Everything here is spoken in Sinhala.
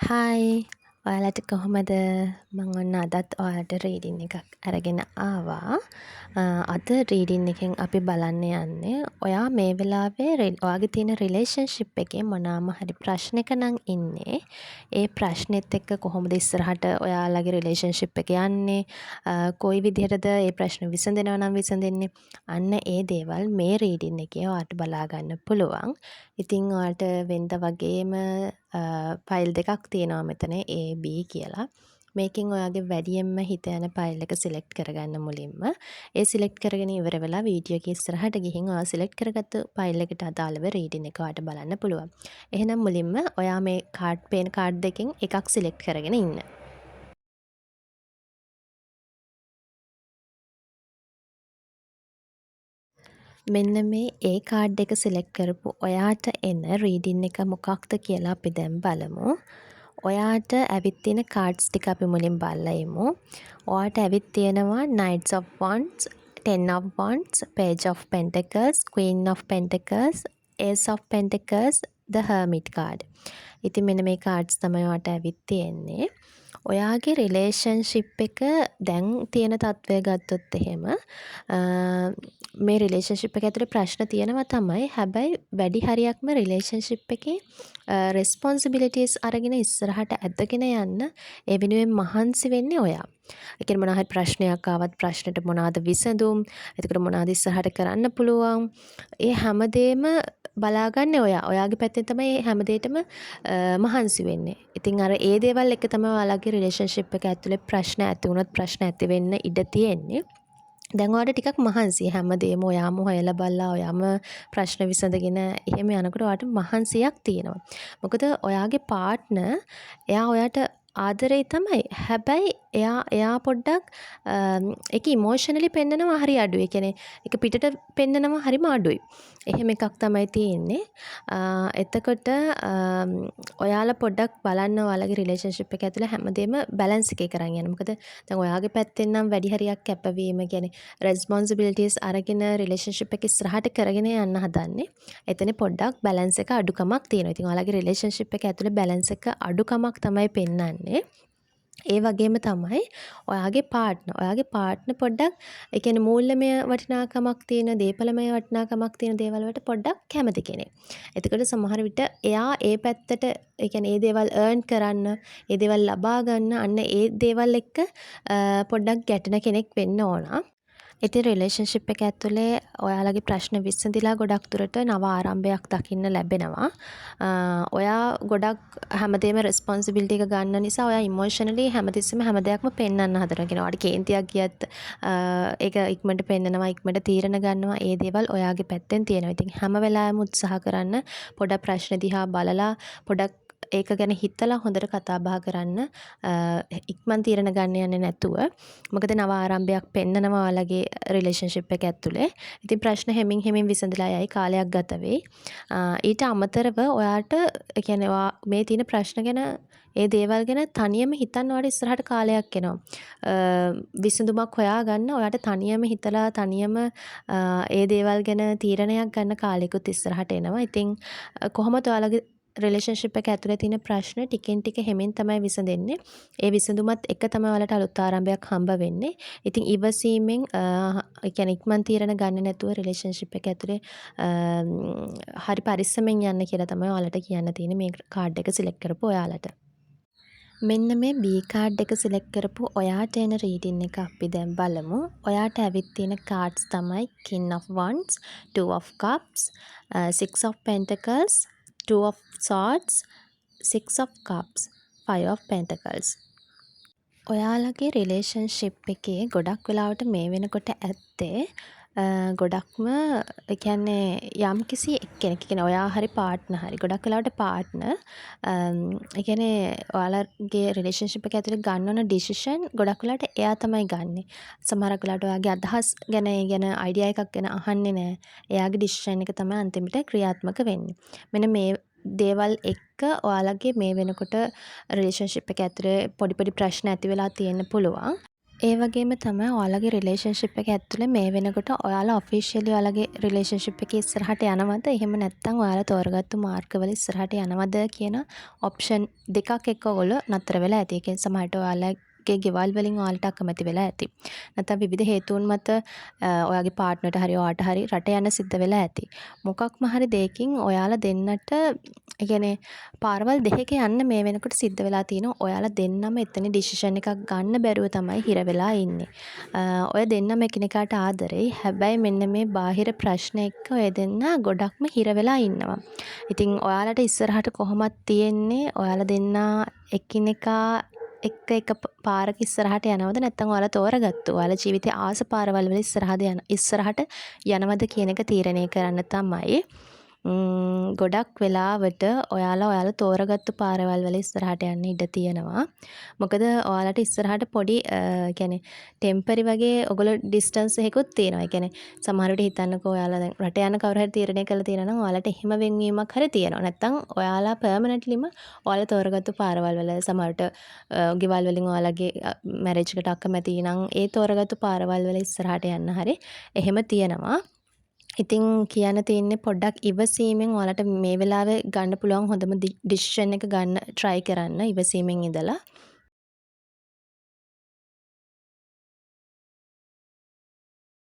හායි ඔයාලට කොහොමද මං ඔන්න අදත් ඔයාලට රීඩින් එකක් අරගෙන ආවා. අද රීඩින් එකෙන් අපි බලන්න යන්නේ ඔයා මේ වෙලාවේ ඔයාගේ තියෙන රිලේෂන්ෂිප් එකේ මොනාම හරි ප්‍රශ්නයක නම් ඉන්නේ. ඒ ප්‍රශ්නෙත් එක්ක කොහොමද ඉස්සරහට ඔයාලගේ රිලේෂන්ෂිප් එක යන්නේ, කොයි විදිහටද ඒ ප්‍රශ්න විසඳෙනවා නම් විසඳෙන්නේ, අන්න ඒ දේවල් මේ රීඩින් එකේ ඔයාලට බලා ගන්න පුළුවන්. ඉතින් ඔයාලට වෙනද වගේම ෆයිල් දෙකක් තියෙනවා මෙතන A, B කියලා. මේකෙන් ඔයාගේ වැඩියෙන්ම හිත යන ෆයිල් එක සිලෙක්ට් කරගන්න මුලින්ම. ඒ සිලෙක්ට් කරගෙන ඉවර වෙලා වීඩියෝ එකේ ඉස්සරහට ගිහින් ඔයා සිලෙක්ට් කරගත්තු ෆයිල් එකට අදාළව රීඩින් එක ඔයාට බලන්න පුළුවන්. එහෙනම් මුලින්ම ඔයා මේ පේන කාඩ් දෙකෙන් එකක් සිලෙක්ට් කරගෙන ඉන්න. මෙන්න මේ ඒ කාඩ් එක සිලෙක්ට් කරපු ඔයාට එන රීඩින් එක මොකක්ද කියලා අපි දැන් බලමු. ඔයාට ඇවිත් තියෙන කාඩ්ස් ටික අපි මුලින් බලලා ඉමු. ඔයාට ඇවිත් තියෙනවා Knights of Wands, Ten of Wands, Page of Pentacles, Queen of Pentacles, Ace of Pentacles, The Hermit card. ඉතින් මෙන්න මේ කාඩ්ස් තමයි ඔයාට ඇවිත් තියෙන්නේ. ඔයාගේ රිලේෂන්ෂිප් එක දැන් තියෙන තත්ත්වය ගත්තොත් එහෙම මේ රිලේෂන්ෂිප් එක ඇතුලේ ප්‍රශ්න තියෙනවා තමයි. හැබැයි වැඩි හරියක්ම රිලේෂන්ෂිප් එකේ රෙස්පොන්සිබිලිටීස් අරගෙන ඉස්සරහට ඇදගෙන යන්න ඒ වෙනුවෙන් මහන්සි වෙන්නේ ඔයා. ඒ කියන්නේ මොනවා හරි ප්‍රශ්නයක් ආවත් ප්‍රශ්නෙට මොනවාද විසඳුම්, එතකොට මොනවාද ඉස්සරහට කරන්න පුළුවන්. ඒ හැමදේම බලාගන්නේ ඔයා. ඔයාගේ පැත්තෙන් තමයි මේ හැමදේටම මහන්සි වෙන්නේ. ඉතින් අර ඒ දේවල් එක තමයි ඔයාලගේ රිලේෂන්ෂිප් එක ඇතුලේ ප්‍රශ්න ඇති වුණොත් ප්‍රශ්න ඇති වෙන්න ඉඩ තියෙන්නේ. දැන් ඔයාලට ටිකක් මහන්සි හැමදේම ඔයාම හොයලා බලලා ඔයාම ප්‍රශ්න විසඳගෙන එහෙම යනකොට ඔයාට මහන්සියක් තියෙනවා. මොකද ඔයාගේ පාර්ට්නර් එයා ඔයාට ආදරේ තමයි. හැබැයි එයා පොඩ්ඩක් ඒක ඉමෝෂනලි පෙන්නනවා හරි අඩුයි. ඒ කියන්නේ ඒක පිටට පෙන්නනවා හරිම අඩුයි. එහෙම එකක් තමයි තියෙන්නේ. එතකොට ඔයාලා පොඩ්ඩක් බලන්න ඔයාලගේ රිලේෂන්ෂිප් එක ඇතුලේ හැමදේම බැලන්ස් එකේ කරන් යන්න. මොකද දැන් ඔයාගේ පැත්තෙන් නම් වැඩි හරියක් කැපවීම කියන්නේ රෙස්පොන්සිබිලිටීස් අරගෙන රිලේෂන්ෂිප් එක ඉස්සරහට කරගෙන යන්න හදන්නේ. එතන පොඩ්ඩක් බැලන්ස් එක අඩුකමක් තියෙනවා. ඉතින් ඔයාලගේ රිලේෂන්ෂිප් එක ඇතුලේ බැලන්ස් එක අඩුකමක් තමයි පෙන්වන්නේ. ඒ වගේම තමයි ඔයාගේ පාර්ට්නර් පොඩ්ඩක් ඒ කියන්නේ මූල්‍යමය වටිනාකමක් තියෙන, දේපලමය වටිනාකමක් තියෙන දේවල් වලට පොඩ්ඩක් කැමති කෙනෙක්. එතකොට සමහර විට එයා ඒ පැත්තට ඒ කියන්නේ ඒ දේවල් earn කරන්න, ඒ දේවල් ලබා ගන්න අන්න ඒ දේවල් එක්ක පොඩ්ඩක් ගැටෙන කෙනෙක් වෙන්න ඕන. ඉතින් රිලේෂන්ෂිප් එක ඇතුලේ ඔයාලගේ ප්‍රශ්න විසඳිලා ගොඩක් දුරට නව ආරම්භයක් දකින්න ලැබෙනවා. ඔයා ගොඩක් හැමදේම රෙස්පොන්සිබිලිටි එක ගන්න නිසා ඔයා ඉමෝෂනලි හැමතිස්සෙම හැම දෙයක්ම පෙන්වන්න හදනවා. කියනවා ඔයාට කේන්තියක් ගියත් ඒක ඉක්මනට පෙන්නනවා, ඉක්මනට තීරණ ගන්නවා. ඒ දේවල් ඔයාගේ පැත්තෙන් තියෙනවා. ඉතින් හැම වෙලාවෙම උත්සාහ කරන්න පොඩක් ප්‍රශ්න දිහා බලලා පොඩක් ඒක ගැන හිතලා හොඳට කතා බහ කරන්න, ඉක්මන් තීරණ ගන්න යන්නේ නැතුව. මොකද නව ආරම්භයක් පෙන්නනවා ඔයාලගේ රිලේෂන්ෂිප් එක ඇතුලේ. ඉතින් ප්‍රශ්න හැමින් විසඳලා යයි කාලයක් ගත වෙයි. ඊට අමතරව ඔයාට ඒ කියන්නේ මේ තියෙන ප්‍රශ්න ගැන ඒ දේවල් ගැන තනියම හිතන්න ඔයාලට ඉස්සරහට කාලයක් එනවා. විසඳුමක් හොයාගන්න ඔයාට තනියම හිතලා තනියම ඒ දේවල් ගැන තීරණයක් ගන්න කාලෙකුත් ඉස්සරහට එනවා. ඉතින් කොහොමද ඔයාලගේ රිලේෂන්ෂිප් එක ඇතුලේ තියෙන ප්‍රශ්න ටිකෙන් ටික හැමින් තමයි විසඳෙන්නේ. ඒ විසඳුමත් එක තමයි ඔයාලට අලුත් ආරම්භයක් හම්බ වෙන්නේ. ඉතින් ඉවසීමෙන් ඒ කියන්නේ ඉක්මන් තීරණ ගන්න නැතුව රිලේෂන්ෂිප් එක ඇතුලේ හරි පරිස්සමෙන් යන්න කියලා තමයි ඔයාලට කියන්න තියෙන්නේ මේ කාඩ් එක සිලෙක්ට් කරපු ඔයාලට. මෙන්න මේ B කාඩ් එක සිලෙක්ට් කරපු ඔයාට එන රීඩින් එක අපි දැන් බලමු. ඔයාට ඇවිත් තියෙන කාඩ්ස් තමයි King of Wands, Two of Cups, Six of Pentacles, Two of Swords, Six of Cups, Five of Pentacles. ඔයාලගේ රිලේෂන්ෂිප් එකේ ගොඩක් වෙලාවට මේ වෙනකොට ඇත්තේ ගොඩක්ම ඒ කියන්නේ යම්කිසි එක්කෙනෙක් කියන්නේ ඔයා හරි පාර්ට්නර් හරි ගොඩක් වෙලාවට පාර්ට්නර් ඒ කියන්නේ ඔයාලගේ රිලේෂන්ෂිප් එක ඇතුලේ ගන්න ඕන ඩිසිෂන් ගොඩක් වෙලාවට එයා තමයි ගන්නෙ. සමහරක් වෙලාවට ඔයාගේ අදහස් ගැන ඒ ගැන අයිඩියා එකක් ගැන අහන්නේ නැහැ. එයාගේ ඩිසිෂන් එක තමයි අන්තිමට ක්‍රියාත්මක වෙන්නේ. මෙන්න මේ දේවල් එක්ක ඔයාලගේ මේ වෙනකොට රිලේෂන්ෂිප් එක ඇතුලේ පොඩි ප්‍රශ්න ඇති වෙලා තියෙන්න පුළුවන්. ඒ වගේම තමයි ඔයාලගේ රිලේෂන්ෂිප් එක ඇතුලේ මේ වෙනකොට ඔයාලා ඔෆිෂියලි ඔයාලගේ රිලේෂන්ෂිප් එකේ ඉස්සරහට යනවද? එහෙම නැත්නම් ඔයාලා තෝරගත්තු මාර්ගවල ඉස්සරහට යනවද කියන ඔප්ෂන් දෙකක් එක්ක ඔයගොල්ලෝ නතර වෙලා ඇති. ඒ කියන්නේ සමහරට ඔයාලගේ ගෙවල් වලින් ඔයාලට අකමැති වෙලා ඇති. නැත්නම් විවිධ හේතුන් මත ඔයාගේ පාර්ට්නර්ට හරි ඔයාට හරි රට යන්න සිද්ධ වෙලා ඇති. මොකක්ම හරි දෙයකින් ඔයාලා දෙන්නට ඒ කියන්නේ පාරවල් දෙකක යන්න මේ වෙනකොට සිද්ධ වෙලා තියෙනවා. ඔයාලා දෙන්නම එතන ඩිසිෂන් එකක් ගන්න බැරුව තමයි හිර වෙලා ඉන්නේ. ඔය දෙන්නම එකිනෙකාට ආදරෙයි. හැබැයි මෙන්න මේ බාහිර ප්‍රශ්න එක්ක ඔය දෙන්න ගොඩක්ම හිර වෙලා ඉන්නවා. ඉතින් ඔයාලට ඉස්සරහට කොහොමත් තියෙන්නේ ඔයාලා දෙන්නා එකිනෙකා එක පාරක ඉස්සරහට යනවද නැත්නම් ඔයාලා තෝරගත්තු ඔයාලා ජීවිතේ ආස පාරවල් වල ඉස්සරහට යනවද කියන එක තීරණය කරන්න තමයි. ගොඩක් වෙලාවට ඔයාලා තෝරගත්තු පාරවල් වල ඉස්සරහට යන්න ඉඩ තියෙනවා. මොකද ඔයාලට ඉස්සරහට පොඩි කියන්නේ ටෙම්පරරි වගේ ඔයගොල්ලෝ ඩිස්ටන්ස් එකකුත් තියෙනවා. ඒ කියන්නේ සමහර විට හිතන්නකෝ ඔයාලා දැන් රට යන කවුරු හරි තීරණය කරලා තියෙනවා නම් ඔයාලට එහෙම වෙන්වීමක් හරි තියෙනවා. නැත්තම් ඔයාලා පර්මනන්ට්ලිම ඔයාලා තෝරගත්තු පාරවල් වල සමහරට ගෙවල් වලින් ඔයාලගේ මැරේජ් එකට අකමැති නම් ඒ තෝරගත්තු පාරවල් වල ඉස්සරහට යන්න හරි එහෙම තියෙනවා. ඉතින් කියන්න තියෙන්නේ පොඩ්ඩක් ඉවසීමෙන් ඔයාලට මේ වෙලාවේ ගන්න පුළුවන් හොඳම ඩිසිෂන් එක ගන්න try කරන්න ඉවසීමෙන් ඉඳලා.